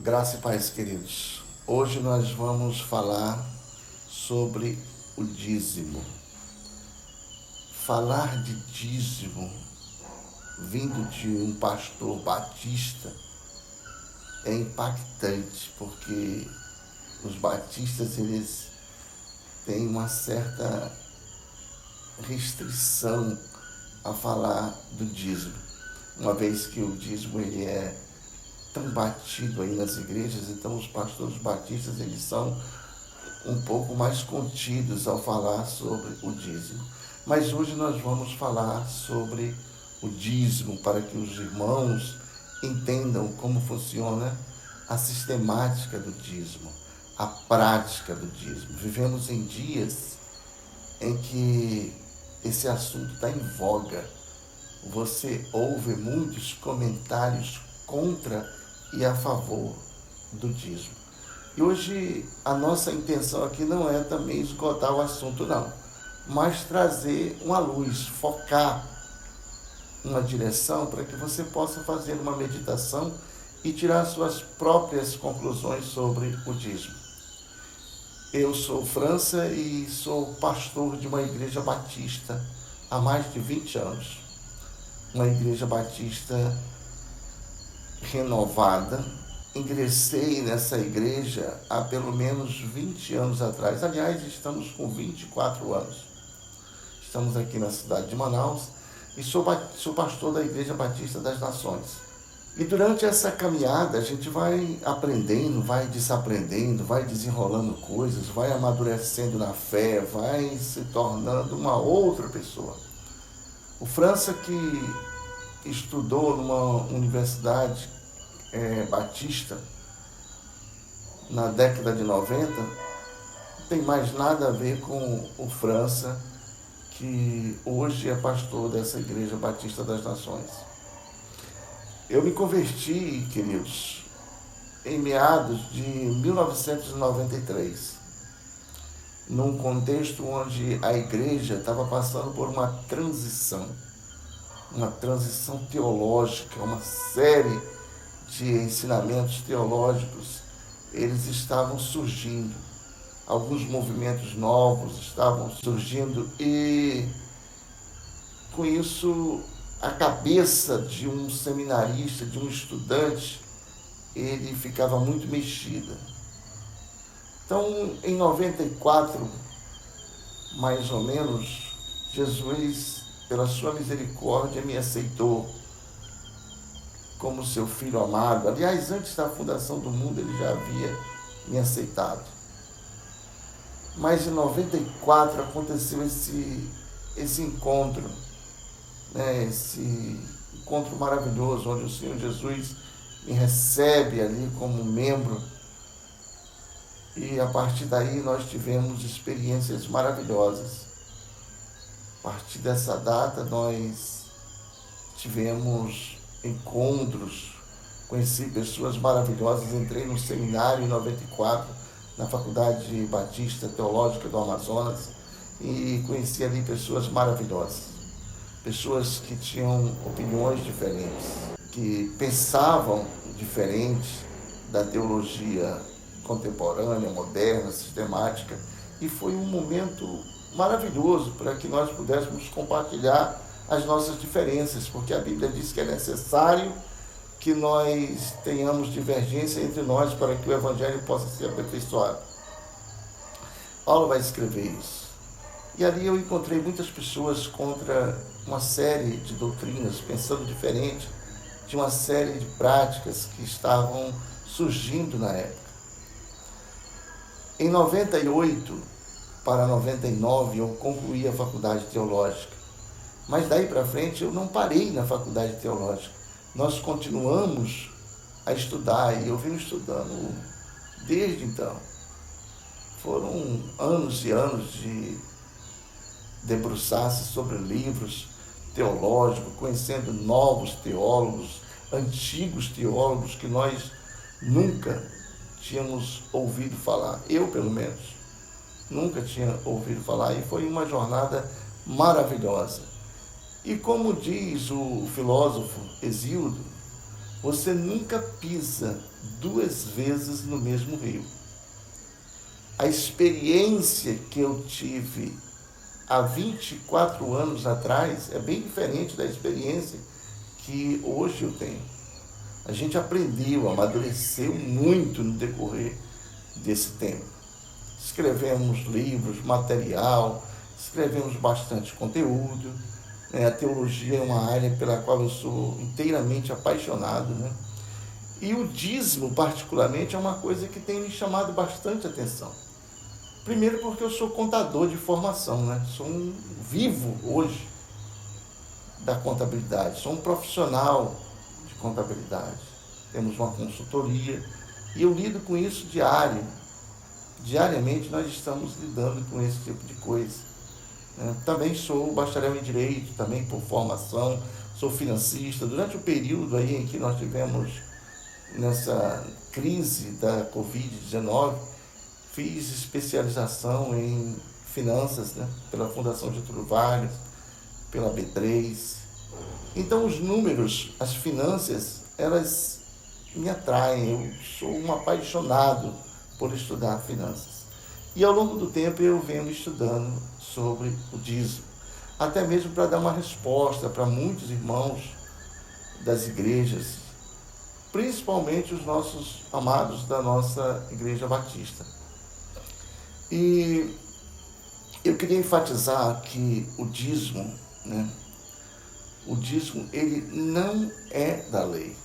Graça e paz, queridos. Hoje nós vamos falar sobre o dízimo. Falar de dízimo, vindo de um pastor batista, é impactante, porque os batistas, eles têm uma certa restrição a falar do dízimo, uma vez que o dízimo ele é tão batido aí nas igrejas. Então os pastores batistas, eles são um pouco mais contidos ao falar sobre o dízimo. Mas hoje nós vamos falar sobre o dízimo, para que os irmãos entendam como funciona a sistemática do dízimo, a prática do dízimo. Vivemos em dias em que esse assunto está em voga. Você ouve muitos comentários contra e a favor do dízimo. E hoje a nossa intenção aqui não é também esgotar o assunto, não, mas trazer uma luz, focar uma direção para que você possa fazer uma meditação e tirar suas próprias conclusões sobre o dízimo. Eu sou França e sou pastor de uma igreja batista há mais de 20 anos. Uma igreja batista renovada. Ingressei nessa igreja há pelo menos 20 anos atrás. Aliás, estamos com 24 anos. Estamos aqui na cidade de Manaus e sou pastor da Igreja Batista das Nações. E durante essa caminhada a gente vai aprendendo, vai desaprendendo, vai desenrolando coisas, vai amadurecendo na fé, vai se tornando uma outra pessoa. O França, que estudou numa universidade batista na década de 90, não tem mais nada a ver com o França, que hoje é pastor dessa Igreja Batista das Nações. Eu me converti, queridos, em meados de 1993, num contexto onde a igreja estava passando por uma transição teológica, uma série de ensinamentos teológicos, eles estavam surgindo. Alguns movimentos novos estavam surgindo e, com isso, a cabeça de um seminarista, de um estudante, ele ficava muito mexida. Então, em 94, mais ou menos, Jesus, pela sua misericórdia, me aceitou como seu filho amado. Aliás, antes da fundação do mundo, ele já havia me aceitado. Mas em 94 aconteceu esse encontro, esse encontro maravilhoso, onde o Senhor Jesus me recebe ali como membro. E a partir daí nós tivemos experiências maravilhosas. A partir dessa data nós tivemos encontros, conheci pessoas maravilhosas. Entrei no seminário em 94, na Faculdade Batista Teológica do Amazonas, e conheci ali pessoas maravilhosas, pessoas que tinham opiniões diferentes, que pensavam diferente da teologia contemporânea, moderna, sistemática, e foi um momento maravilhoso para que nós pudéssemos compartilhar as nossas diferenças, porque a Bíblia diz que é necessário que nós tenhamos divergência entre nós para que o Evangelho possa ser aperfeiçoado. Paulo vai escrever isso. E ali eu encontrei muitas pessoas contra uma série de doutrinas, pensando diferente de uma série de práticas que estavam surgindo na época. Em 98 para 99 eu concluí a faculdade teológica. Mas daí para frente eu não parei na faculdade teológica. Nós continuamos a estudar e eu venho estudando desde então. Foram anos e anos de debruçar-se sobre livros teológicos, conhecendo novos teólogos, antigos teólogos que nós nunca tínhamos ouvido falar. Eu, pelo menos, nunca tinha ouvido falar, e foi uma jornada maravilhosa. E como diz o filósofo Hesíodo, Você nunca pisa duas vezes no mesmo rio. A experiência que eu tive há 24 anos atrás é bem diferente da experiência que hoje eu tenho. A gente aprendeu, amadureceu muito no decorrer desse tempo. Escrevemos livros, material, escrevemos bastante conteúdo. A teologia é uma área pela qual eu sou inteiramente apaixonado, né? E o dízimo, particularmente, é uma coisa que tem me chamado bastante atenção. Primeiro porque eu sou contador de formação, né? Sou um vivo hoje da contabilidade, sou um profissional de contabilidade. Temos uma consultoria e eu lido com isso diariamente nós estamos lidando com esse tipo de coisa. Também sou bacharel em Direito, também por formação, sou financista. Durante o período aí em que nós tivemos nessa crise da Covid-19, fiz especialização em finanças, né, pela Fundação Getúlio Vargas, pela B3. Então os números, as finanças, elas me atraem. Eu sou um apaixonado por estudar finanças. E ao longo do tempo eu venho estudando sobre o dízimo, até mesmo para dar uma resposta para muitos irmãos das igrejas, principalmente os nossos amados da nossa Igreja Batista. E eu queria enfatizar que o dízimo, né, o dízimo, ele não é da lei.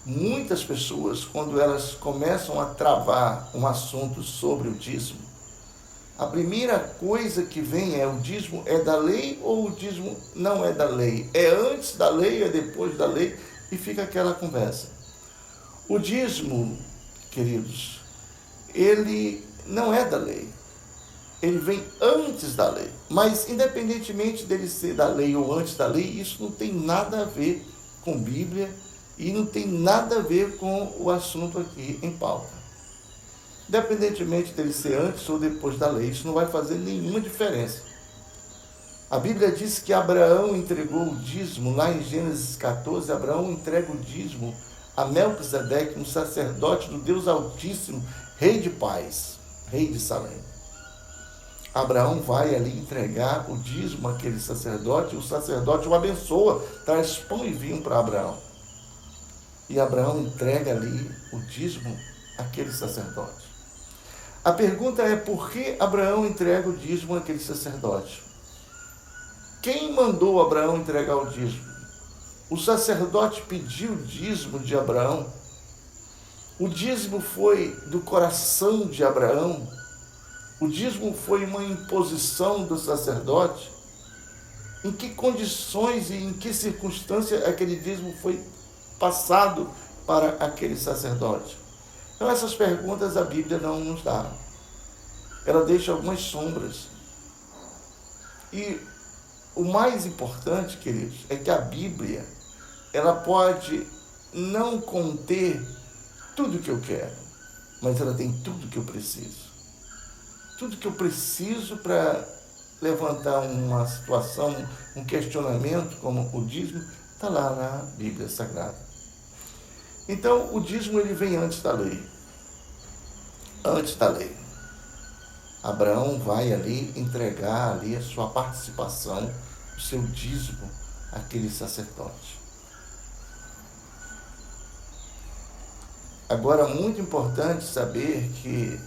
Muitas pessoas, quando elas começam a travar um assunto sobre o dízimo, a primeira coisa que vem é: o dízimo é da lei ou o dízimo não é da lei? É antes da lei ou é depois da lei? E fica aquela conversa. O dízimo, queridos, ele não é da lei. Ele vem antes da lei. Mas, independentemente dele ser da lei ou antes da lei, isso não tem nada a ver com Bíblia e não tem nada a ver com o assunto aqui em pauta. Independentemente dele ser antes ou depois da lei, isso não vai fazer nenhuma diferença. A Bíblia diz que Abraão entregou o dízimo, lá em Gênesis 14, Abraão entrega o dízimo a Melquisedeque, um sacerdote do Deus Altíssimo, rei de paz, rei de Salém. Abraão vai ali entregar o dízimo àquele sacerdote, e o sacerdote o abençoa, traz pão e vinho para Abraão. E Abraão entrega ali o dízimo àquele sacerdote. A pergunta é: por que Abraão entrega o dízimo àquele sacerdote? Quem mandou Abraão entregar o dízimo? O sacerdote pediu o dízimo de Abraão? O dízimo foi do coração de Abraão? O dízimo foi uma imposição do sacerdote? Em que condições e em que circunstância aquele dízimo foi passado para aquele sacerdote? Então essas perguntas a Bíblia não nos dá. Ela deixa algumas sombras. E o mais importante, queridos, é que a Bíblia, ela pode não conter tudo que eu quero, mas ela tem tudo que eu preciso. Tudo que eu preciso para levantar uma situação, um questionamento como o dízimo, está lá na Bíblia Sagrada. Então, o dízimo, ele vem antes da lei. Antes da lei. Abraão vai ali entregar ali a sua participação, o seu dízimo àquele sacerdote. Agora, muito importante saber que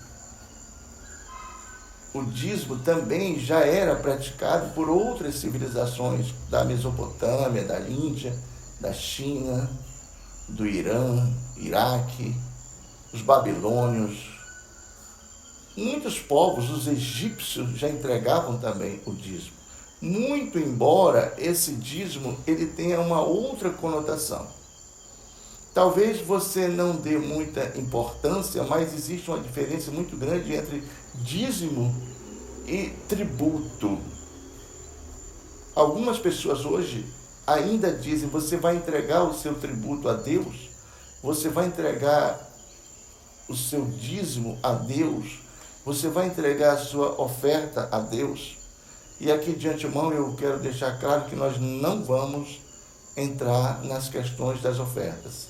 o dízimo também já era praticado por outras civilizações da Mesopotâmia, da Índia, da China, do Irã, Iraque, os babilônios. Muitos povos, os egípcios, já entregavam também o dízimo. Muito embora esse dízimo ele tenha uma outra conotação. Talvez você não dê muita importância, mas existe uma diferença muito grande entre dízimo e tributo. Algumas pessoas hoje ainda dizem: você vai entregar o seu tributo a Deus? Você vai entregar o seu dízimo a Deus? Você vai entregar a sua oferta a Deus? E aqui de antemão eu quero deixar claro que nós não vamos entrar nas questões das ofertas.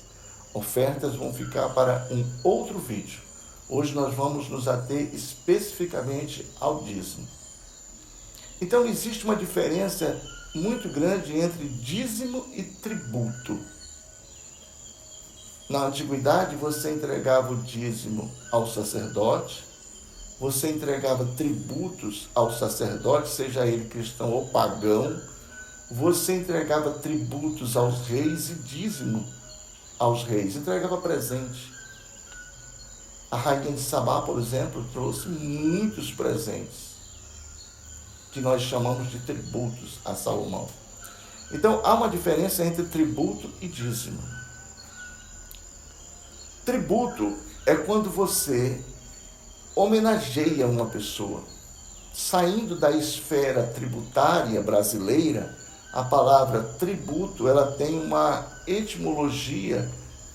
Ofertas vão ficar para um outro vídeo. Hoje nós vamos nos ater especificamente ao dízimo. Então existe uma diferença muito grande entre dízimo e tributo. Na antiguidade você entregava o dízimo ao sacerdote, você entregava tributos ao sacerdote, seja ele cristão ou pagão, você entregava tributos aos reis e dízimo aos reis, entregava presente. A rainha de Sabá, por exemplo, trouxe muitos presentes, que nós chamamos de tributos a Salomão. Então, há uma diferença entre tributo e dízimo. Tributo é quando você homenageia uma pessoa. Saindo da esfera tributária brasileira, a palavra tributo, ela tem uma etimologia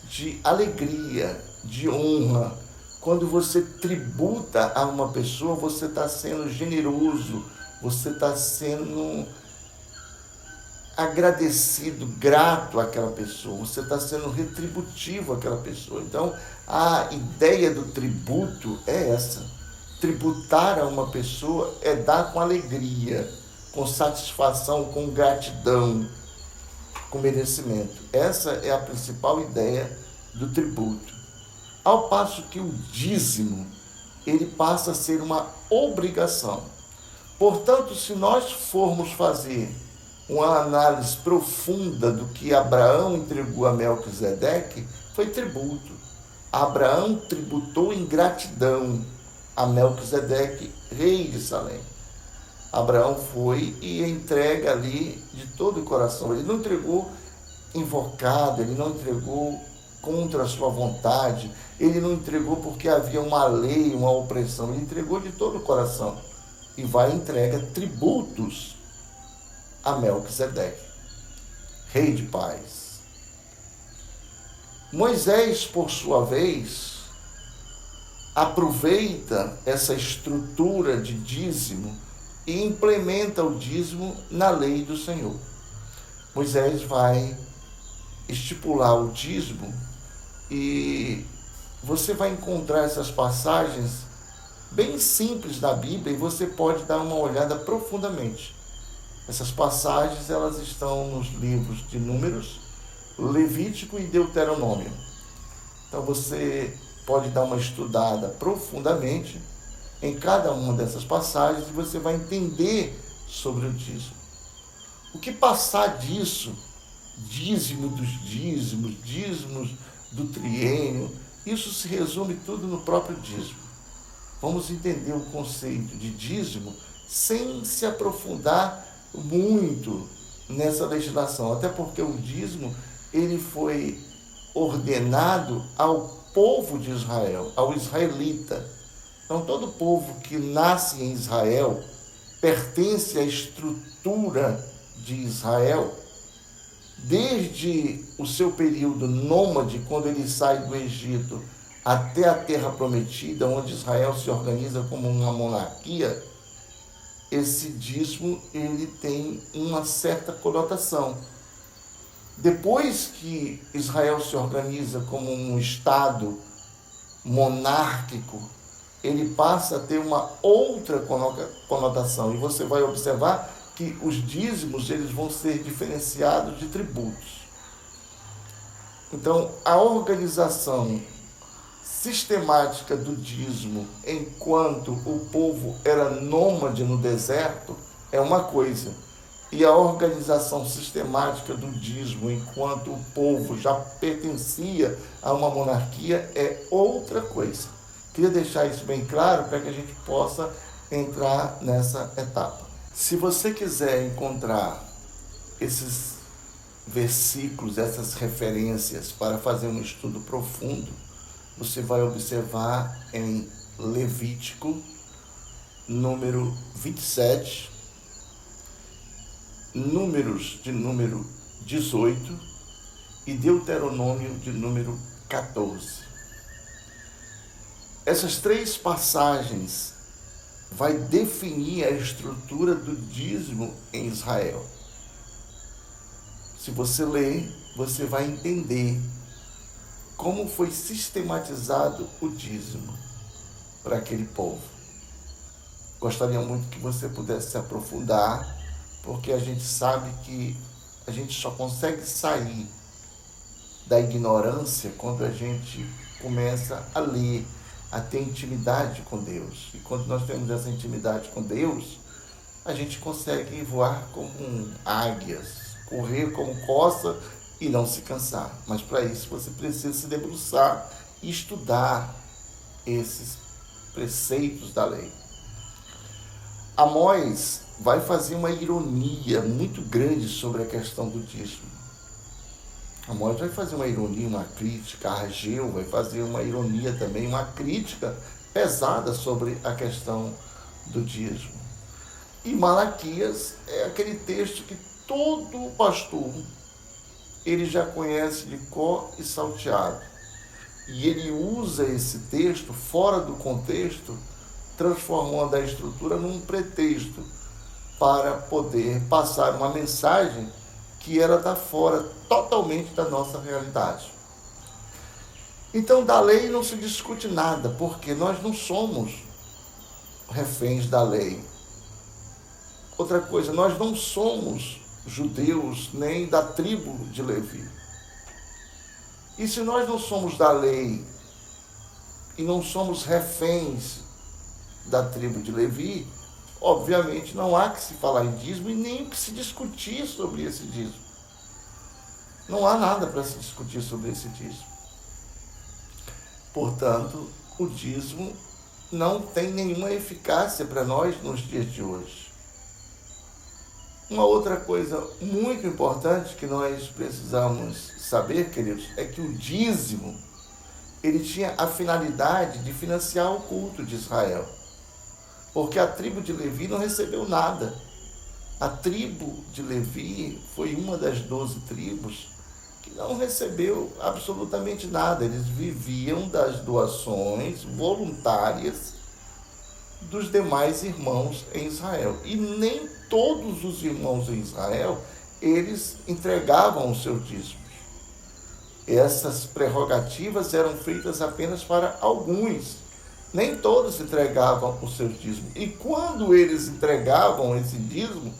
de alegria, de honra. Quando você tributa a uma pessoa, você está sendo generoso, você está sendo agradecido, grato àquela pessoa, você está sendo retributivo àquela pessoa. Então, a ideia do tributo é essa. Tributar a uma pessoa é dar com alegria, com satisfação, com gratidão, com merecimento. Essa é a principal ideia do tributo. Ao passo que o dízimo, ele passa a ser uma obrigação. Portanto, se nós formos fazer uma análise profunda do que Abraão entregou a Melquisedeque, foi tributo. Abraão tributou em gratidão a Melquisedeque, rei de Salém. Abraão foi e entrega ali de todo o coração. Ele não entregou invocado, ele não entregou contra a sua vontade, ele não entregou porque havia uma lei, uma opressão, ele entregou de todo o coração. E vai e entrega tributos a Melquisedeque, rei de paz. Moisés, por sua vez, aproveita essa estrutura de dízimo e implementa o dízimo na lei do Senhor. Moisés vai estipular o dízimo e você vai encontrar essas passagens bem simples da Bíblia e você pode dar uma olhada profundamente. Essas passagens, elas estão nos livros de Números, Levítico e Deuteronômio. Então você pode dar uma estudada profundamente em cada uma dessas passagens e você vai entender sobre o dízimo. O que passar disso, dízimo dos dízimos, dízimos do triênio, isso se resume tudo no próprio dízimo. Vamos entender o conceito de dízimo sem se aprofundar muito nessa legislação, até porque o dízimo ele foi ordenado ao povo de Israel, ao israelita. Então todo povo que nasce em Israel pertence à estrutura de Israel, desde o seu período nômade, quando ele sai do Egito até a Terra Prometida, onde Israel se organiza como uma monarquia. Esse dízimo ele tem uma certa conotação. Depois que Israel se organiza como um Estado monárquico, ele passa a ter uma outra conotação. E você vai observar que os dízimos eles vão ser diferenciados de tributos. Então, a organização sistemática do dízimo, enquanto o povo era nômade no deserto, é uma coisa. E a organização sistemática do dízimo, enquanto o povo já pertencia a uma monarquia, é outra coisa. Queria deixar isso bem claro para que a gente possa entrar nessa etapa. Se você quiser encontrar esses versículos, essas referências para fazer um estudo profundo, você vai observar em Levítico, número 27, Números de número 18 e Deuteronômio de número 14. Essas três passagens vai definir a estrutura do dízimo em Israel. Se você ler, você vai entender como foi sistematizado o dízimo para aquele povo. Gostaria muito que você pudesse se aprofundar, porque a gente sabe que a gente só consegue sair da ignorância quando a gente começa a ler, a ter intimidade com Deus. E quando nós temos essa intimidade com Deus, a gente consegue voar como águias, correr como coça e não se cansar. Mas para isso você precisa se debruçar e estudar esses preceitos da lei. Amós vai fazer uma ironia muito grande sobre a questão do dízimo. Amós vai fazer uma ironia, uma crítica. Ageu vai fazer uma ironia também, uma crítica pesada sobre a questão do dízimo. E Malaquias é aquele texto que todo pastor ele já conhece de cor e salteado. E ele usa esse texto fora do contexto, transformando a estrutura num pretexto para poder passar uma mensagem que ela está fora totalmente da nossa realidade. Então, da lei não se discute nada, porque nós não somos reféns da lei. Outra coisa, nós não somos judeus nem da tribo de Levi. E se nós não somos da lei e não somos reféns da tribo de Levi, obviamente não há que se falar em dízimo e nem que se discutir sobre esse dízimo. Não há nada para se discutir sobre esse dízimo. Portanto, o dízimo não tem nenhuma eficácia para nós nos dias de hoje. Uma outra coisa muito importante que nós precisamos saber, queridos, é que o dízimo, ele tinha a finalidade de financiar o culto de Israel. Porque a tribo de Levi não recebeu nada. A tribo de Levi foi uma das 12 tribos que não recebeu absolutamente nada. Eles viviam das doações voluntárias dos demais irmãos em Israel. E nem todos os irmãos em Israel, eles entregavam os seus dízimos. Essas prerrogativas eram feitas apenas para alguns. Nem todos entregavam os seus dízimos. E quando eles entregavam esse dízimo,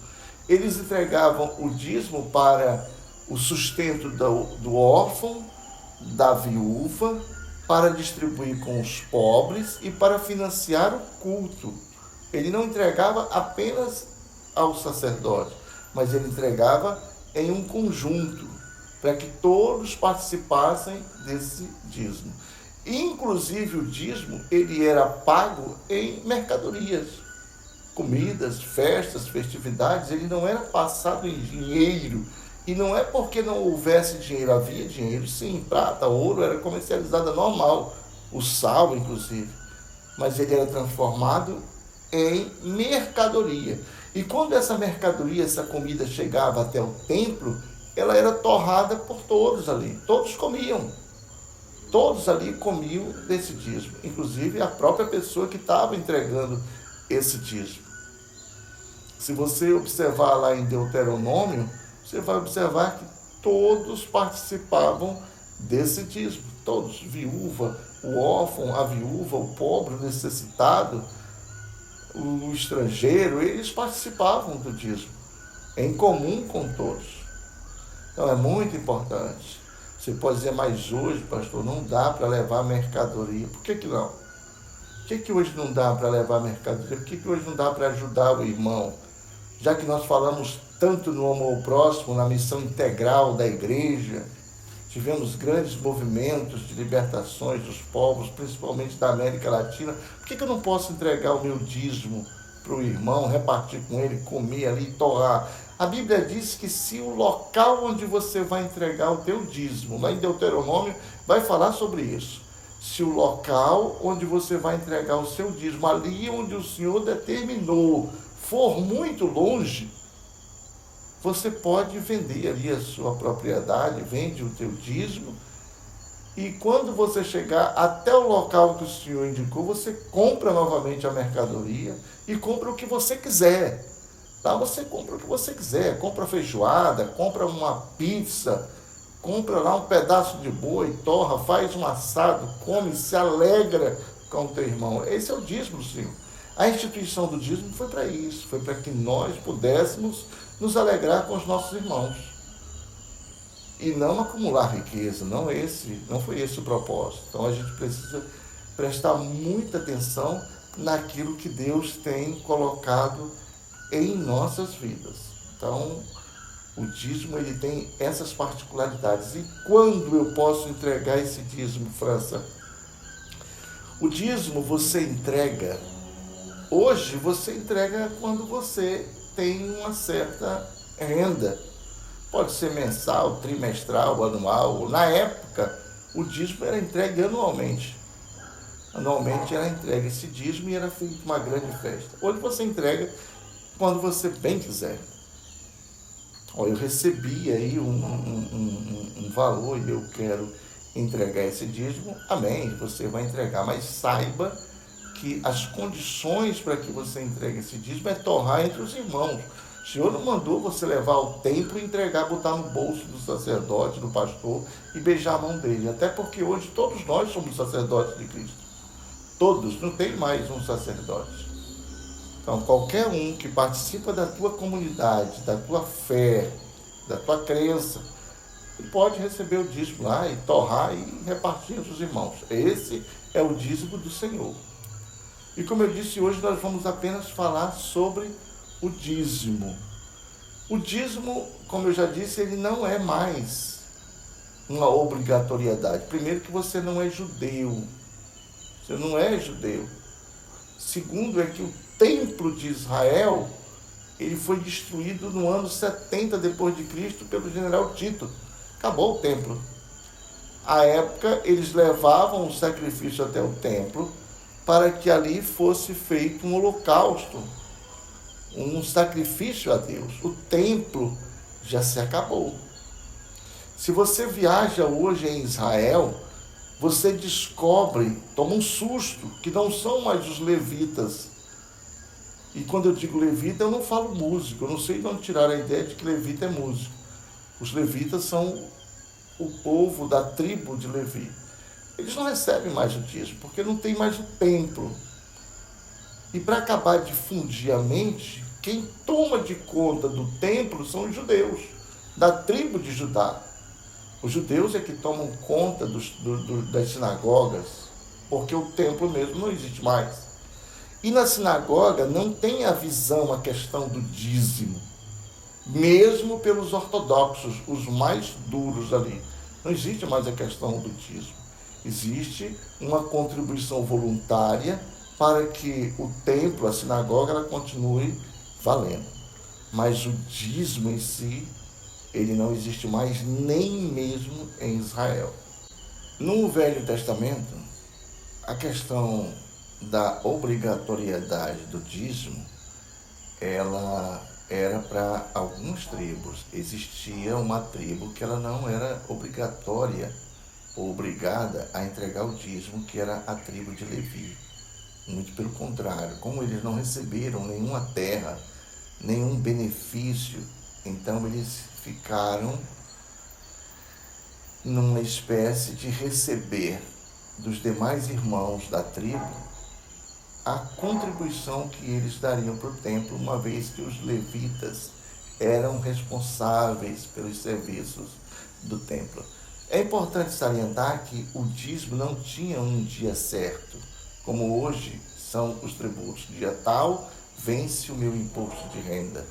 eles entregavam o dízimo para o sustento do órfão, da viúva, para distribuir com os pobres e para financiar o culto. Ele não entregava apenas ao sacerdote, mas ele entregava em um conjunto, para que todos participassem desse dízimo. Inclusive o dízimo, ele era pago em mercadorias, comidas, festas, festividades, ele não era passado em dinheiro. E não é porque não houvesse dinheiro, havia dinheiro, sim, prata, ouro, era comercializada normal, o sal, inclusive. Mas ele era transformado em mercadoria. E quando essa mercadoria, essa comida chegava até o templo, ela era torrada por todos ali. Todos comiam. Todos ali comiam desse dízimo. Inclusive a própria pessoa que estava entregando esse dízimo. Se você observar lá em Deuteronômio, você vai observar que todos participavam desse dízimo. Todos, viúva, o órfão, a viúva, o pobre, o necessitado, o estrangeiro, eles participavam do dízimo, em comum com todos. Então é muito importante. Você pode dizer, mas hoje, pastor, não dá para levar mercadoria. Por que não? Por que hoje não dá para levar mercadoria? Por que hoje não dá para ajudar o irmão? Já que nós falamos tanto no amor ao próximo, na missão integral da igreja, tivemos grandes movimentos de libertações dos povos, principalmente da América Latina, por que eu não posso entregar o meu dízimo para o irmão, repartir com ele, comer ali, torrar? A Bíblia diz que se o local onde você vai entregar o teu dízimo, lá em Deuteronômio, vai falar sobre isso. Se o local onde você vai entregar o seu dízimo, ali onde o Senhor determinou, for muito longe, você pode vender ali a sua propriedade, vende o teu dízimo, e quando você chegar até o local que o Senhor indicou, você compra novamente a mercadoria e compra o que você quiser. Lá você compra o que você quiser, compra feijoada, compra uma pizza, compra lá um pedaço de boi, torra, faz um assado, come, se alegra com o teu irmão. Esse é o dízimo do Senhor. A instituição do dízimo foi para isso, foi para que nós pudéssemos nos alegrar com os nossos irmãos. E não acumular riqueza, não foi esse o propósito. Então a gente precisa prestar muita atenção naquilo que Deus tem colocado em nossas vidas. Então, o dízimo ele tem essas particularidades. E quando eu posso entregar esse dízimo, França? O dízimo você entrega, hoje você entrega quando você tem uma certa renda. Pode ser mensal, trimestral, anual. Na época, o dízimo era entregue anualmente. Anualmente era entregue esse dízimo e era feita uma grande festa. Hoje você entrega quando você bem quiser. Eu recebi aí um valor e eu quero entregar esse dízimo. Amém, você vai entregar. Mas saiba que as condições para que você entregue esse dízimo é torrar entre os irmãos. O Senhor não mandou você levar ao templo e entregar, botar no bolso do sacerdote, do pastor e beijar a mão dele. Até porque hoje todos nós somos sacerdotes de Cristo. Todos, não tem mais um sacerdote. Então, qualquer um que participa da tua comunidade, da tua fé, da tua crença, ele pode receber o dízimo lá e torrar e repartir entre os irmãos. Esse é o dízimo do Senhor. E como eu disse, hoje nós vamos apenas falar sobre o dízimo. O dízimo, como eu já disse, ele não é mais uma obrigatoriedade. Primeiro que você não é judeu. Você não é judeu. Segundo é que o templo de Israel, ele foi destruído no ano 70 depois de Cristo pelo general Tito. Acabou o templo. À época, eles levavam o sacrifício até o templo para que ali fosse feito um holocausto, um sacrifício a Deus. O templo já se acabou. Se você viaja hoje em Israel, você descobre, toma um susto, que não são mais os levitas. E quando eu digo levita, eu não falo músico. Eu não sei de onde tirar a ideia de que levita é músico. Os levitas são o povo da tribo de Levi. Eles não recebem mais o dízimo, porque não tem mais o templo. E para acabar de fundir a mente, quem toma de conta do templo são os judeus, da tribo de Judá. Os judeus é que tomam conta das sinagogas, porque o templo mesmo não existe mais. E na sinagoga não tem a visão, a questão do dízimo, mesmo pelos ortodoxos, os mais duros ali. Não existe mais a questão do dízimo. Existe uma contribuição voluntária para que o templo, a sinagoga, ela continue valendo. Mas o dízimo em si, ele não existe mais nem mesmo em Israel. No Velho Testamento, a questão da obrigatoriedade do dízimo, ela era para algumas tribos. Existia uma tribo que ela não era obrigatória ou obrigada a entregar o dízimo, que era a tribo de Levi. Muito pelo contrário, como eles não receberam nenhuma terra, nenhum benefício, então eles ficaram numa espécie de receber dos demais irmãos da tribo a contribuição que eles dariam para o templo, uma vez que os levitas eram responsáveis pelos serviços do templo. É importante salientar que o dízimo não tinha um dia certo, como hoje são os tributos. Dia tal vence o meu imposto de renda,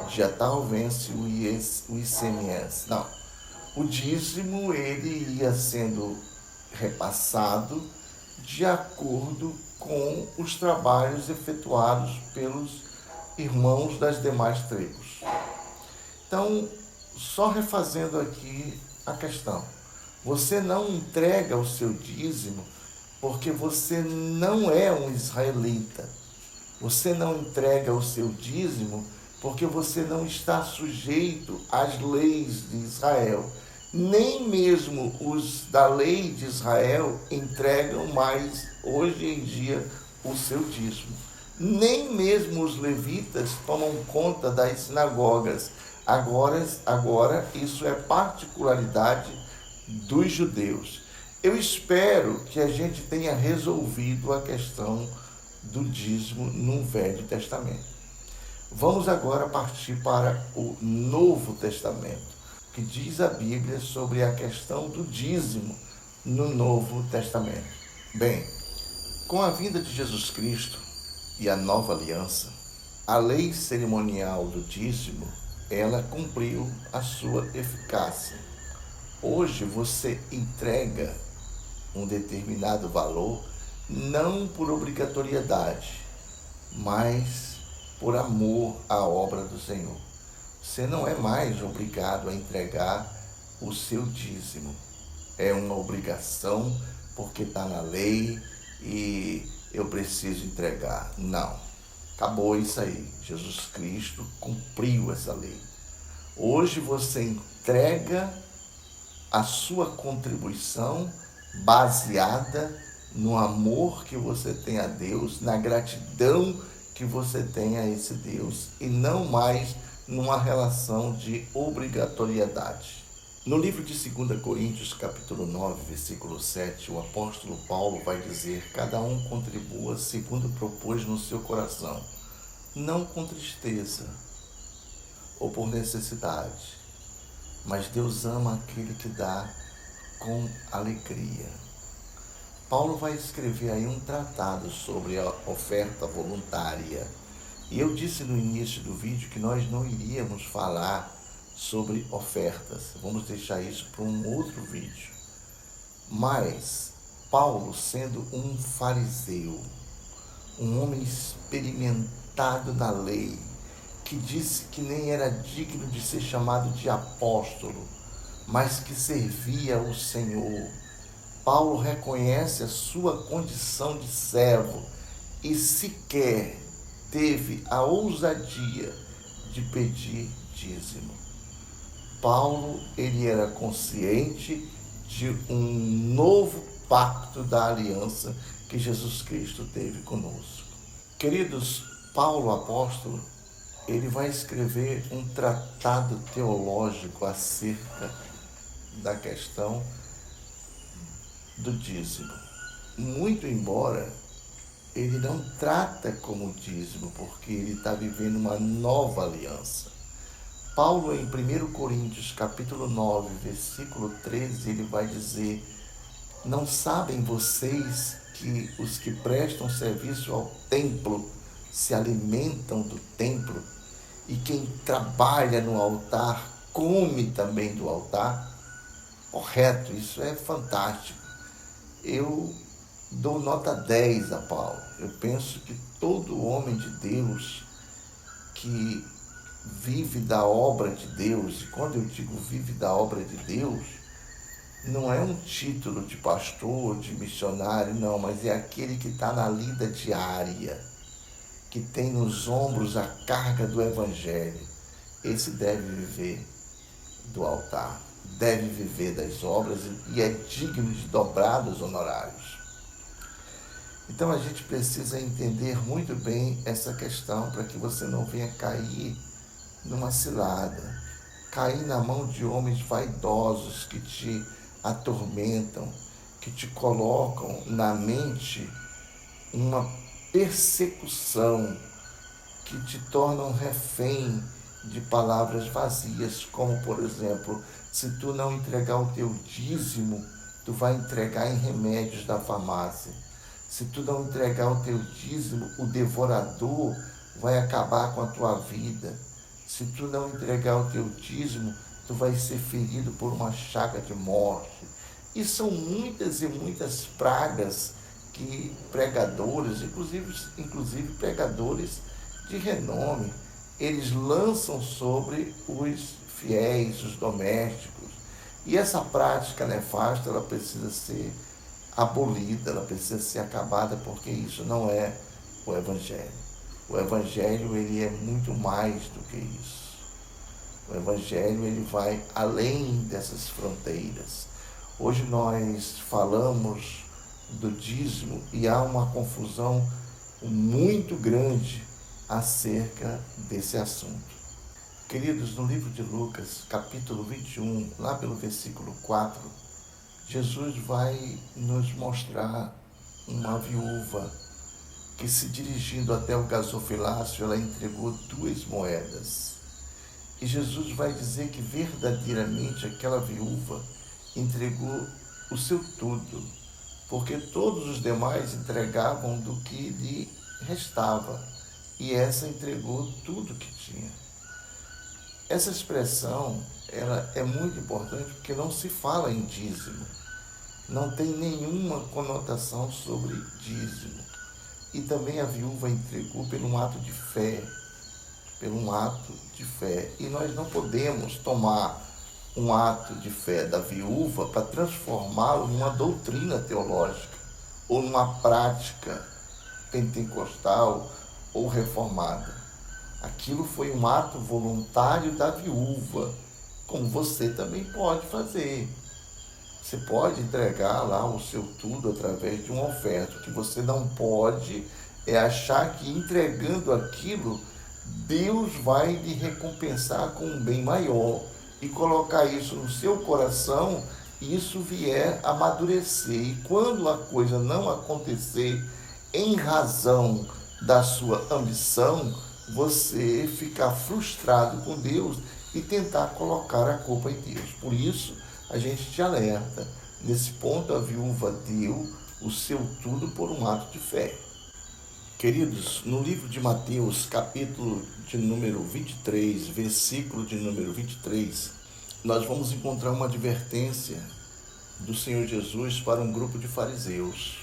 dia tal vence o ICMS. Não, o dízimo ele ia sendo repassado de acordo com os trabalhos efetuados pelos irmãos das demais tribos. Então, só refazendo aqui a questão, você não entrega o seu dízimo porque você não é um israelita. Você não entrega o seu dízimo porque você não está sujeito às leis de Israel. Nem mesmo os da lei de Israel entregam mais, hoje em dia, o seu dízimo. Nem mesmo os levitas tomam conta das sinagogas. Agora isso é particularidade dos judeus. Eu espero que a gente tenha resolvido a questão do dízimo no Velho Testamento. Vamos agora partir para o Novo Testamento, que diz a Bíblia sobre a questão do dízimo no Novo Testamento. Bem, com a vinda de Jesus Cristo e a nova aliança, a lei cerimonial do dízimo, ela cumpriu a sua eficácia. Hoje você entrega um determinado valor, não por obrigatoriedade, mas por amor à obra do Senhor. Você não é mais obrigado a entregar o seu dízimo. É uma obrigação porque está na lei e eu preciso entregar. Não. Acabou isso aí. Jesus Cristo cumpriu essa lei. Hoje você entrega a sua contribuição baseada no amor que você tem a Deus, na gratidão que você tem a esse Deus, e não mais numa relação de obrigatoriedade. No livro de 2 Coríntios, capítulo 9, versículo 7, o apóstolo Paulo vai dizer: cada um contribua segundo propôs no seu coração, não com tristeza ou por necessidade, mas Deus ama aquele que dá com alegria. Paulo vai escrever aí um tratado sobre a oferta voluntária. E eu disse no início do vídeo que nós não iríamos falar sobre ofertas. Vamos deixar isso para um outro vídeo. Mas Paulo, sendo um fariseu, um homem experimentado na lei, que disse que nem era digno de ser chamado de apóstolo, mas que servia ao Senhor, Paulo reconhece a sua condição de servo e sequer teve a ousadia de pedir dízimo. Paulo, ele era consciente de um novo pacto da aliança que Jesus Cristo teve conosco. Queridos, Paulo, apóstolo, ele vai escrever um tratado teológico acerca da questão do dízimo. Muito embora ele não trata como dízimo, porque ele está vivendo uma nova aliança. Paulo, em 1 Coríntios, capítulo 9, versículo 13, ele vai dizer: não sabem vocês que os que prestam serviço ao templo se alimentam do templo, e quem trabalha no altar come também do altar? Correto, isso é fantástico. Eu dou nota 10 a Paulo. Eu penso que todo homem de Deus que vive da obra de Deus, e quando eu digo vive da obra de Deus, não é um título de pastor, de missionário, não, mas é aquele que está na lida diária, que tem nos ombros a carga do Evangelho. Esse deve viver do altar, deve viver das obras e é digno de dobrados honorários. Então a gente precisa entender muito bem essa questão para que você não venha cair numa cilada, cair na mão de homens vaidosos que te atormentam, que te colocam na mente uma persecução, que te tornam refém de palavras vazias, como por exemplo, se tu não entregar o teu dízimo, tu vai entregar em remédios da farmácia. Se tu não entregar o teu dízimo, o devorador vai acabar com a tua vida. Se tu não entregar o teu dízimo, tu vai ser ferido por uma chaga de morte. E são muitas e muitas pragas que pregadores, inclusive pregadores de renome, eles lançam sobre os fiéis, os domésticos. E essa prática nefasta, ela precisa ser abolida, ela precisa ser acabada, porque isso não é o Evangelho. O Evangelho, ele é muito mais do que isso. O Evangelho, ele vai além dessas fronteiras. Hoje nós falamos do dízimo e há uma confusão muito grande acerca desse assunto. Queridos, no livro de Lucas, capítulo 21, lá pelo versículo 4, Jesus vai nos mostrar uma viúva que, se dirigindo até o gasofilácio, ela entregou 2 moedas. E Jesus vai dizer que verdadeiramente aquela viúva entregou o seu tudo, porque todos os demais entregavam do que lhe restava, e essa entregou tudo que tinha. Essa expressão ela é muito importante porque não se fala em dízimo, não tem nenhuma conotação sobre dízimo. E também a viúva entregou por um ato de fé, E nós não podemos tomar um ato de fé da viúva para transformá-lo numa doutrina teológica ou numa prática pentecostal ou reformada. Aquilo foi um ato voluntário da viúva, como você também pode fazer. Você pode entregar lá o seu tudo através de uma oferta. O que você não pode é achar que entregando aquilo, Deus vai lhe recompensar com um bem maior e colocar isso no seu coração e isso vier a amadurecer. E quando a coisa não acontecer em razão da sua ambição, você ficar frustrado com Deus e tentar colocar a culpa em Deus. Por isso, a gente te alerta. Nesse ponto, a viúva deu o seu tudo por um ato de fé. Queridos, no livro de Mateus, capítulo de número 23, versículo de número 23, nós vamos encontrar uma advertência do Senhor Jesus para um grupo de fariseus.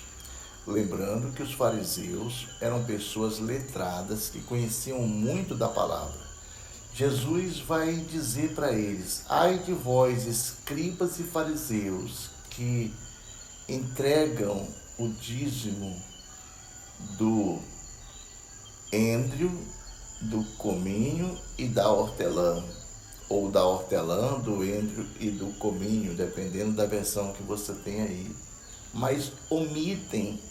Lembrando que os fariseus eram pessoas letradas que conheciam muito da palavra. Jesus vai dizer para eles: ai de vós, escribas e fariseus, que entregam o dízimo do endrio, do cominho e da hortelã, ou da hortelã, do endrio e do cominho, dependendo da versão que você tem aí, mas omitem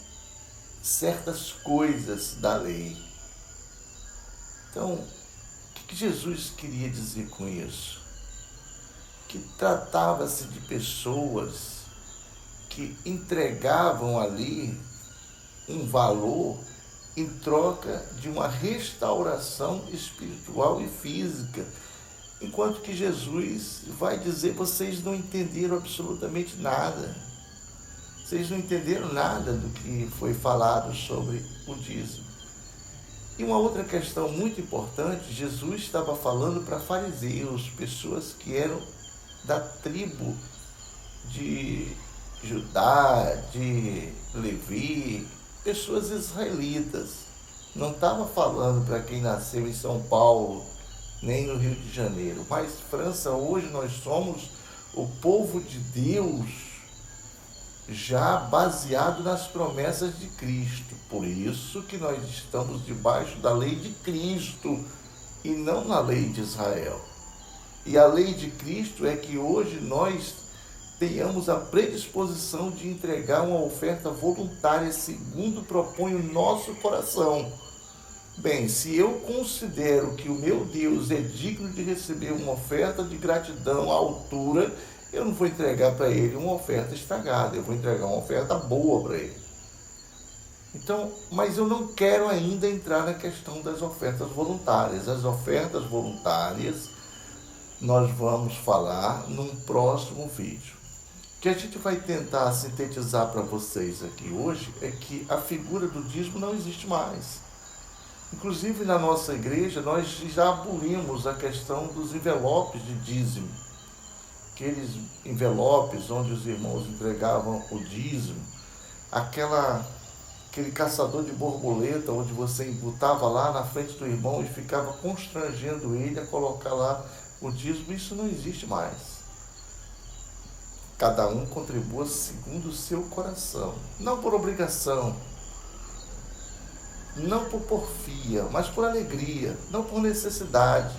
certas coisas da lei. Então, o que Jesus queria dizer com isso? Que tratava-se de pessoas que entregavam ali um valor em troca de uma restauração espiritual e física, enquanto que Jesus vai dizer: vocês não entenderam absolutamente nada. Vocês não entenderam nada do que foi falado sobre o dízimo. E uma outra questão muito importante, Jesus estava falando para fariseus, pessoas que eram da tribo de Judá, de Levi, pessoas israelitas. Não estava falando para quem nasceu em São Paulo, nem no Rio de Janeiro. Mas, França, hoje nós somos o povo de Deus, já baseado nas promessas de Cristo. Por isso que nós estamos debaixo da lei de Cristo e não na lei de Israel. E a lei de Cristo é que hoje nós tenhamos a predisposição de entregar uma oferta voluntária segundo propõe o nosso coração. Bem, se eu considero que o meu Deus é digno de receber uma oferta de gratidão à altura, eu não vou entregar para ele uma oferta estragada, eu vou entregar uma oferta boa para ele. Então, mas eu não quero ainda entrar na questão das ofertas voluntárias. As ofertas voluntárias nós vamos falar num próximo vídeo. O que a gente vai tentar sintetizar para vocês aqui hoje é que a figura do dízimo não existe mais. Inclusive, na nossa igreja, nós já abolimos a questão dos envelopes de dízimo. Aqueles envelopes onde os irmãos entregavam o dízimo, aquele caçador de borboleta, onde você botava lá na frente do irmão e ficava constrangendo ele a colocar lá o dízimo, isso não existe mais. Cada um contribua segundo o seu coração, não por obrigação, não por porfia, mas por alegria, não por necessidade,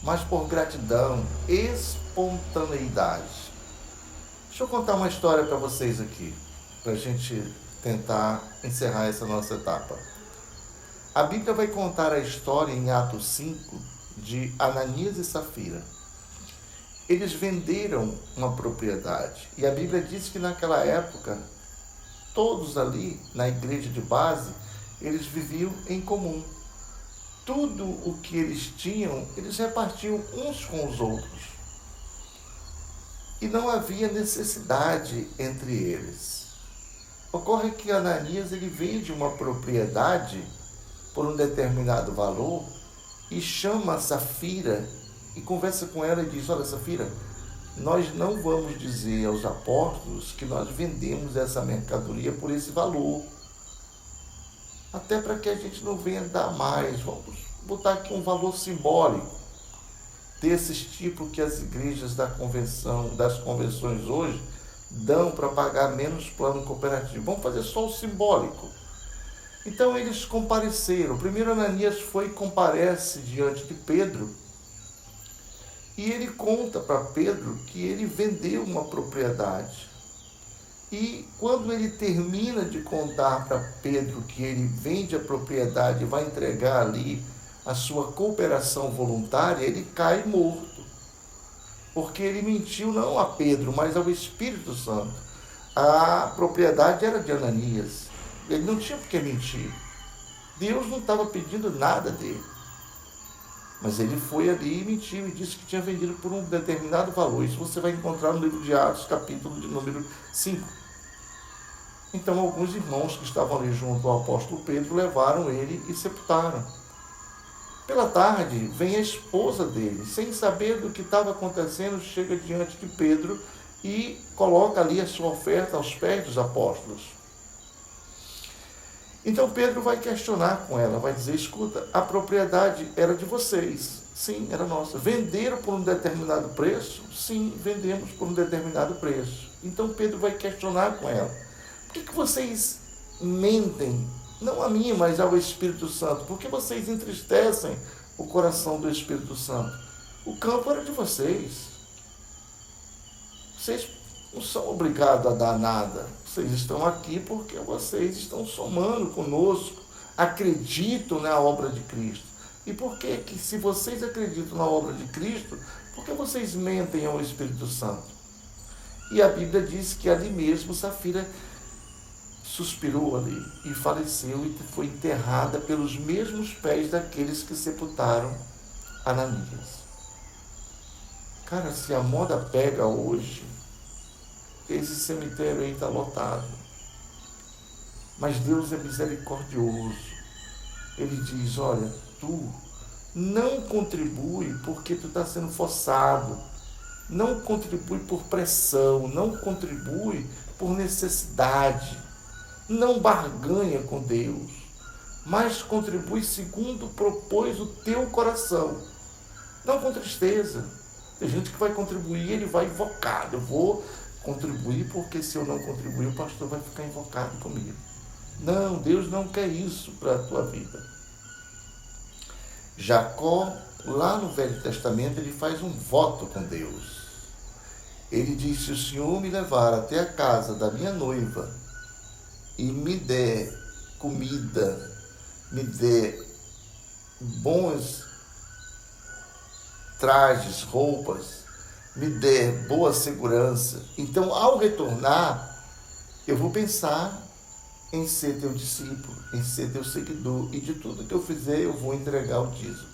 mas por gratidão, espontaneidade. Deixa eu contar uma história para vocês aqui, para a gente tentar encerrar essa nossa etapa. A Bíblia vai contar a história em Atos 5 de Ananias e Safira. Eles venderam uma propriedade. E a Bíblia diz que naquela época, todos ali na igreja de base, eles viviam em comum. Tudo o que eles tinham, eles repartiam uns com os outros. E não havia necessidade entre eles. Ocorre que Ananias ele vende uma propriedade por um determinado valor e chama a Safira e conversa com ela e diz: olha, Safira, nós não vamos dizer aos apóstolos que nós vendemos essa mercadoria por esse valor. Até para que a gente não venha dar mais. Vamos botar aqui um valor simbólico desses tipos que as igrejas das convenções hoje dão para pagar menos plano cooperativo. Vamos fazer só o simbólico. Então eles compareceram. Primeiro Ananias foi e comparece diante de Pedro. E ele conta para Pedro que ele vendeu uma propriedade. E quando ele termina de contar para Pedro que ele vende a propriedade e vai entregar ali a sua cooperação voluntária, ele cai morto. Porque ele mentiu não a Pedro, mas ao Espírito Santo. A propriedade era de Ananias. Ele não tinha por que mentir. Deus não estava pedindo nada dele. Mas ele foi ali e mentiu e disse que tinha vendido por um determinado valor. Isso você vai encontrar no livro de Atos, capítulo de número 5. Então alguns irmãos que estavam ali junto ao apóstolo Pedro levaram ele e sepultaram. Pela tarde, vem a esposa dele, sem saber do que estava acontecendo, chega diante de Pedro e coloca ali a sua oferta aos pés dos apóstolos. Então Pedro vai questionar com ela, vai dizer: escuta, a propriedade era de vocês. Sim, era nossa. Venderam por um determinado preço? Sim, vendemos por um determinado preço. Então Pedro vai questionar com ela: por que vocês mentem? Não a mim, mas ao Espírito Santo. Por que vocês entristecem o coração do Espírito Santo? O campo era de vocês. Vocês não são obrigados a dar nada. Vocês estão aqui porque vocês estão somando conosco, acreditam na obra de Cristo. E por que se vocês acreditam na obra de Cristo, por que vocês mentem ao Espírito Santo? E a Bíblia diz que ali mesmo Safira suspirou ali e faleceu e foi enterrada pelos mesmos pés daqueles que sepultaram Ananias. Cara, se a moda pega hoje, esse cemitério aí está lotado. Mas Deus é misericordioso. Ele diz: olha, tu não contribui porque tu está sendo forçado. Não contribui por pressão. Não contribui por necessidade. Não barganha com Deus, mas contribui segundo propôs o teu coração. Não com tristeza. Tem gente que vai contribuir, ele vai invocado. Eu vou contribuir porque se eu não contribuir, o pastor vai ficar invocado comigo. Não, Deus não quer isso para a tua vida. Jacó, lá no Velho Testamento, ele faz um voto com Deus. Ele diz: se o Senhor me levar até a casa da minha noiva e me der comida, me der bons trajes, roupas, me der boa segurança, então ao retornar, eu vou pensar em ser teu discípulo, em ser teu seguidor, e de tudo que eu fizer eu vou entregar o dízimo.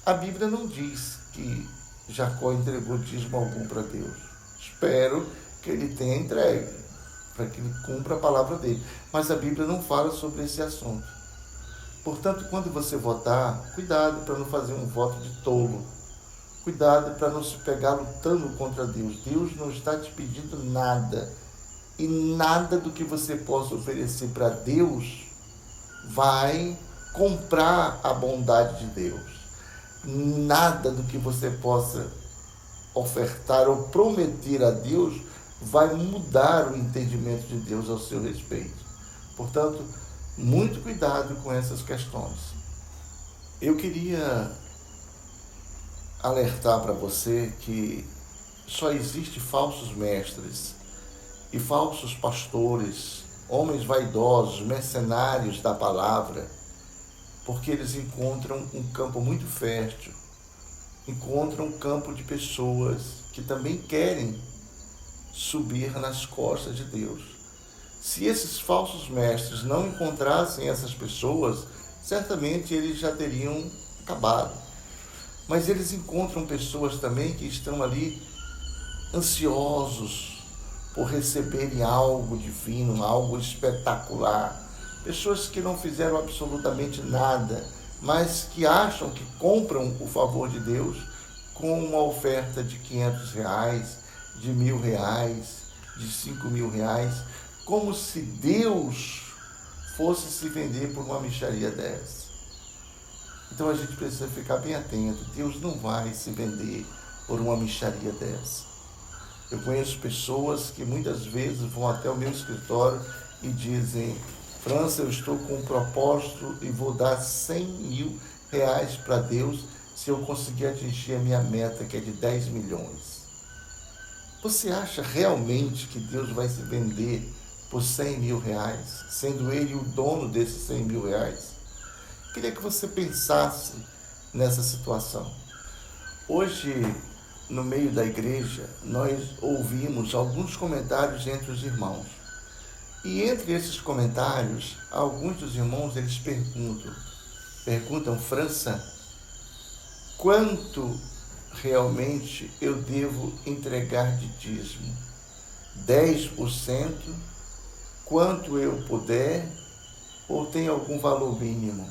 A Bíblia não diz que Jacó entregou dízimo algum para Deus. Espero que ele tenha entregue, para que ele cumpra a palavra dele. Mas a Bíblia não fala sobre esse assunto. Portanto, quando você votar, cuidado para não fazer um voto de tolo. Cuidado para não se pegar lutando contra Deus. Deus não está te pedindo nada. E nada do que você possa oferecer para Deus vai comprar a bondade de Deus. Nada do que você possa ofertar ou prometer a Deus vai mudar o entendimento de Deus ao seu respeito. Portanto, muito cuidado com essas questões. Eu queria alertar para você que só existe falsos mestres e falsos pastores, homens vaidosos, mercenários da palavra, porque eles encontram um campo muito fértil, encontram um campo de pessoas que também querem subir nas costas de Deus. Se esses falsos mestres não encontrassem essas pessoas, certamente eles já teriam acabado. Mas eles encontram pessoas também que estão ali ansiosos por receberem algo divino, algo espetacular. Pessoas que não fizeram absolutamente nada, mas que acham que compram o favor de Deus com uma oferta de R$500, de R$1.000, de R$5.000, como se Deus fosse se vender por uma mixaria dessa. Então a gente precisa ficar bem atento. Deus não vai se vender por uma mixaria dessa. Eu conheço pessoas que muitas vezes vão até o meu escritório e dizem: França, eu estou com um propósito e vou dar R$100.000 para Deus se eu conseguir atingir a minha meta, que é de 10 milhões. Você acha realmente que Deus vai se vender por R$100.000, sendo Ele o dono desses R$100.000? Queria que você pensasse nessa situação. Hoje, no meio da igreja, nós ouvimos alguns comentários entre os irmãos. E entre esses comentários, alguns dos irmãos eles perguntam: França, quanto realmente eu devo entregar de dízimo? 10%? Quanto eu puder? Ou tem algum valor mínimo?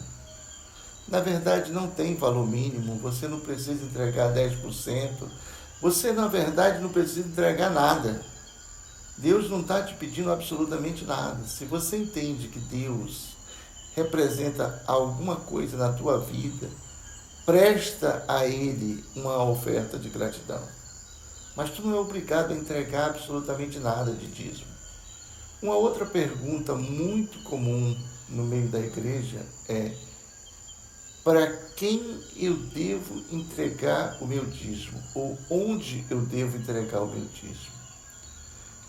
Na verdade, não tem valor mínimo. Você não precisa entregar 10%. Você, na verdade, não precisa entregar nada. Deus não está te pedindo absolutamente nada. Se você entende que Deus representa alguma coisa na tua vida, presta a Ele uma oferta de gratidão. Mas tu não é obrigado a entregar absolutamente nada de dízimo. Uma outra pergunta muito comum no meio da igreja é: para quem eu devo entregar o meu dízimo? Ou onde eu devo entregar o meu dízimo?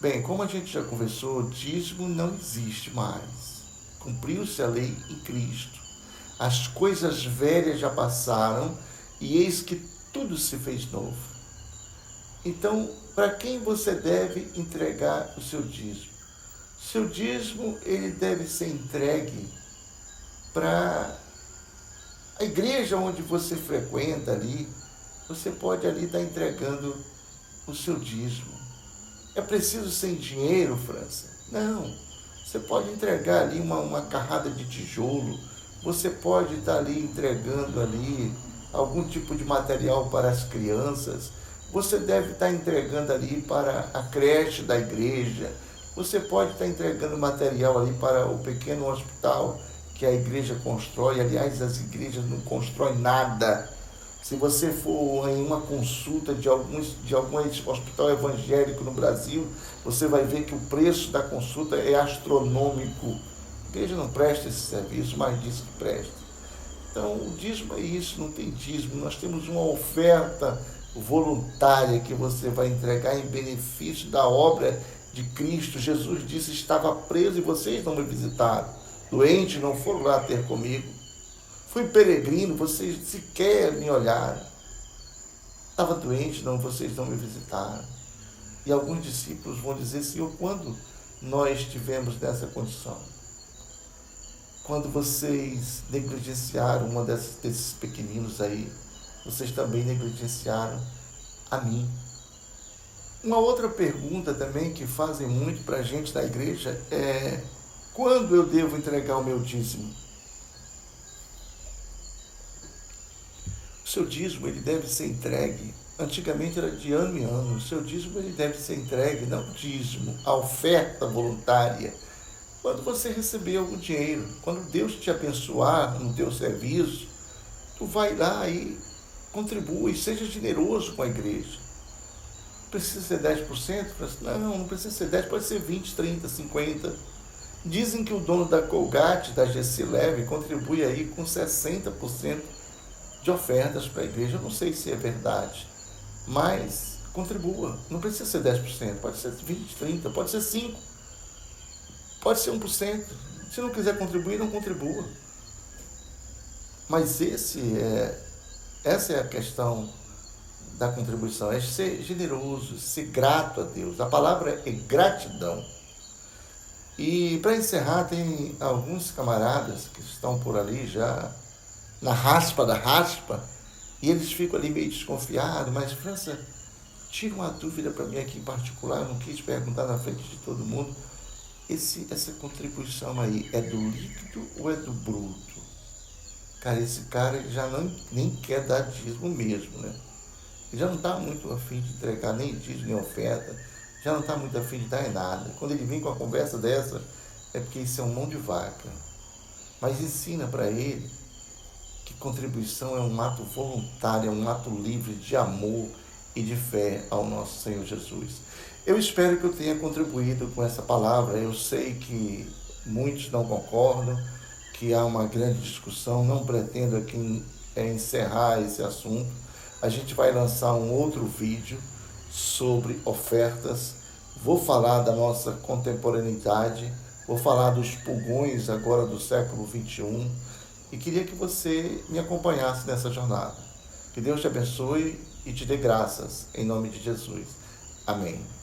Bem, como a gente já conversou, dízimo não existe mais. Cumpriu-se a lei em Cristo. As coisas velhas já passaram e eis que tudo se fez novo. Então, para quem você deve entregar o seu dízimo? Seu dízimo, ele deve ser entregue para a igreja onde você frequenta ali. Você pode ali estar entregando o seu dízimo. É preciso sem dinheiro, França? Não. Você pode entregar ali uma carrada de tijolo. Você pode estar ali entregando ali algum tipo de material para as crianças. Você deve estar entregando ali para a creche da igreja. Você pode estar entregando material ali para o pequeno hospital que a igreja constrói. Aliás, as igrejas não constroem nada. Se você for em uma consulta de algum hospital evangélico no Brasil, você vai ver que o preço da consulta é astronômico. A igreja não presta esse serviço, mas diz que presta. Então, o dízimo é isso, não tem dízimo. Nós temos uma oferta voluntária que você vai entregar em benefício da obra de Cristo. Jesus disse: estava preso e vocês não me visitaram. Doente, não foram lá ter comigo. Fui peregrino, vocês sequer me olharam. Estava doente, não, vocês não me visitaram. E alguns discípulos vão dizer: Senhor, quando nós estivemos nessa condição? Quando vocês negligenciaram uma desses pequeninos aí, vocês também negligenciaram a mim. Uma outra pergunta também que fazem muito para a gente da igreja é: quando eu devo entregar o meu dízimo? O seu dízimo ele deve ser entregue, antigamente era de ano em ano, o seu dízimo ele deve ser entregue, não dízimo, a oferta voluntária, quando você receber algum dinheiro. Quando Deus te abençoar no teu serviço, tu vai lá e contribui, seja generoso com a igreja. Precisa ser 10%? Não precisa ser 10%, pode ser 20%, 30%, 50%. Dizem que o dono da Colgate, da GC Leve, contribui aí com 60% de ofertas para a igreja. Eu não sei se é verdade, mas contribua. Não precisa ser 10%, pode ser 20%, 30%, pode ser 5%, pode ser 1%. Se não quiser contribuir, não contribua. Mas essa é a questão da contribuição, é ser generoso, ser grato a Deus. A palavra é gratidão. E para encerrar, tem alguns camaradas que estão por ali já na raspa da raspa, e eles ficam ali meio desconfiados, mas França, tira uma dúvida para mim aqui em particular, eu não quis perguntar na frente de todo mundo. Essa contribuição aí é do líquido ou é do bruto? Cara, esse cara já nem quer dar dízimo mesmo, né? Ele já não está muito afim de entregar nem dízimo nem oferta, já não está muito afim de dar em nada. Quando ele vem com a conversa dessa, é porque isso é um mão de vaca. Mas ensina para ele que contribuição é um ato voluntário, é um ato livre de amor e de fé ao nosso Senhor Jesus. Eu espero que eu tenha contribuído com essa palavra. Eu sei que muitos não concordam, que há uma grande discussão. Não pretendo aqui encerrar esse assunto. A gente vai lançar um outro vídeo sobre ofertas. Vou falar da nossa contemporaneidade, vou falar dos pulgões agora do século XXI e queria que você me acompanhasse nessa jornada. Que Deus te abençoe e te dê graças, em nome de Jesus. Amém.